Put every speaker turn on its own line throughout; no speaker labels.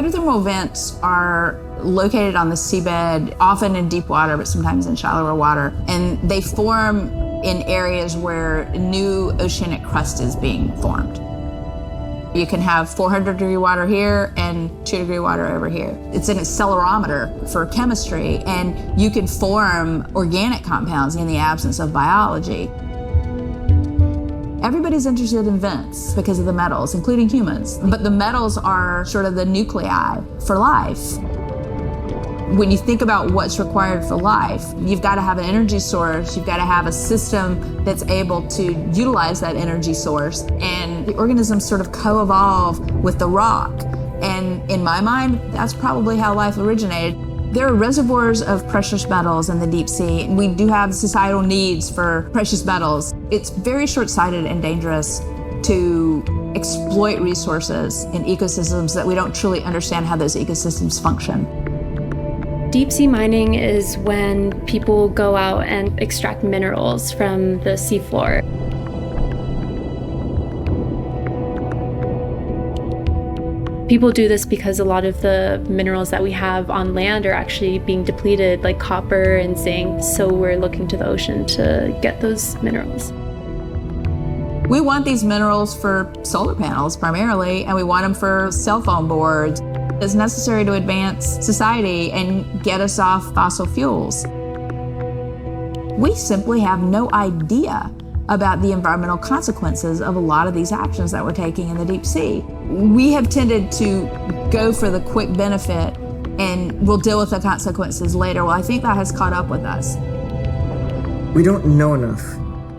Hydrothermal vents are located on the seabed, often in deep water, but sometimes in shallower water. And they form in areas where new oceanic crust is being formed. You can have 400-degree water here and 2-degree water over here. It's an accelerometer for chemistry, and you can form organic compounds in the absence of biology. Everybody's interested in vents because of the metals, including humans. But the metals are sort of the nuclei for life. When you think about what's required for life, you've got to have an energy source, you've got to have a system that's able to utilize that energy source, and the organisms sort of co-evolve with the rock. And in my mind, that's probably how life originated. There are reservoirs of precious metals in the deep sea, and we do have societal needs for precious metals. It's very short-sighted and dangerous to exploit resources in ecosystems that we don't truly understand how those ecosystems function.
Deep sea mining is when people go out and extract minerals from the seafloor. People do this because a lot of the minerals that we have on land are actually being depleted, like copper and zinc, so we're looking to the ocean to get those minerals.
We want these minerals for solar panels primarily, and we want them for cell phone boards. It's necessary to advance society and get us off fossil fuels. We simply have no idea about the environmental consequences of a lot of these actions that we're taking in the deep sea. We have tended to go for the quick benefit and we'll deal with the consequences later. Well, I think that has caught up with us.
We don't know enough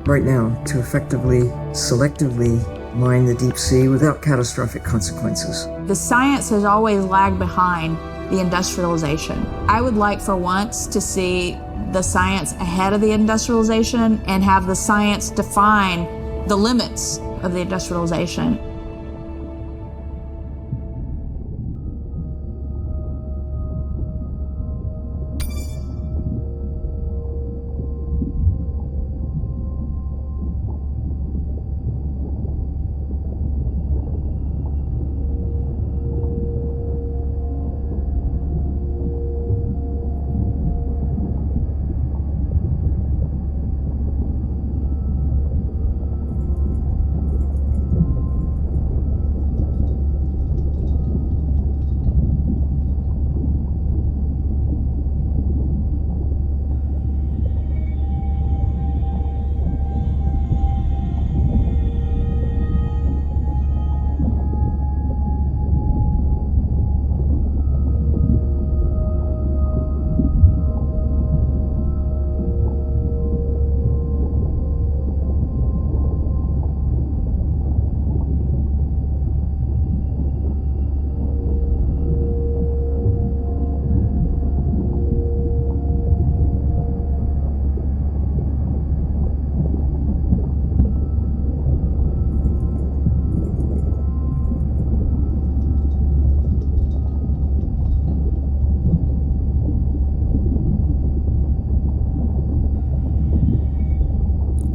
right now to effectively, selectively mine the deep sea without catastrophic consequences.
The science has always lagged behind the industrialization. I would like for once to see the science ahead of the industrialization and have the science define the limits of the industrialization.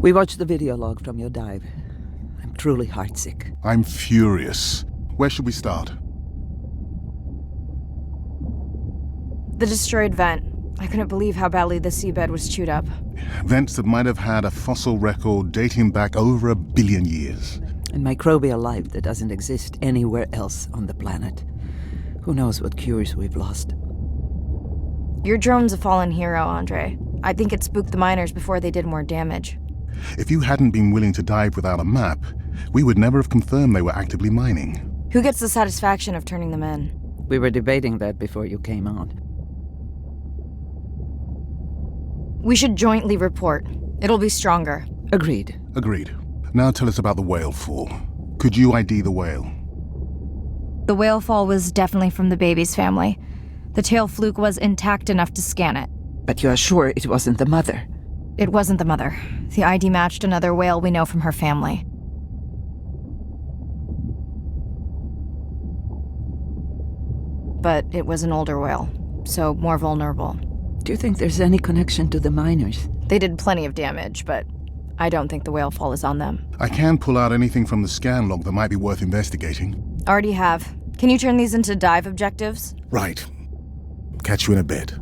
We watched the video log from your dive. I'm truly heartsick.
I'm furious. Where should we start?
The destroyed vent. I couldn't believe how badly the seabed was chewed up.
Vents that might have had a fossil record dating back over 1 billion years.
And microbial life that doesn't exist anywhere else on the planet. Who knows what cures we've lost.
Your drone's a fallen hero, Andre. I think it spooked the miners before they did more damage.
If you hadn't been willing to dive without a map, we would never have confirmed they were actively mining.
Who gets the satisfaction of turning them in?
We were debating that before you came on.
We should jointly report. It'll be stronger.
Agreed.
Agreed. Now tell us about the whale fall. Could you ID the whale?
The whale fall was definitely from the baby's family. The tail fluke was intact enough to scan it.
But you are sure it wasn't the mother?
It wasn't the mother. The ID matched another whale we know from her family. But it was an older whale, so more vulnerable.
Do you think there's any connection to the miners?
They did plenty of damage, but I don't think the whale fall is on them.
I can pull out anything from the scan log that might be worth investigating.
Already have. Can you turn these into dive objectives?
Right. Catch you in a bit.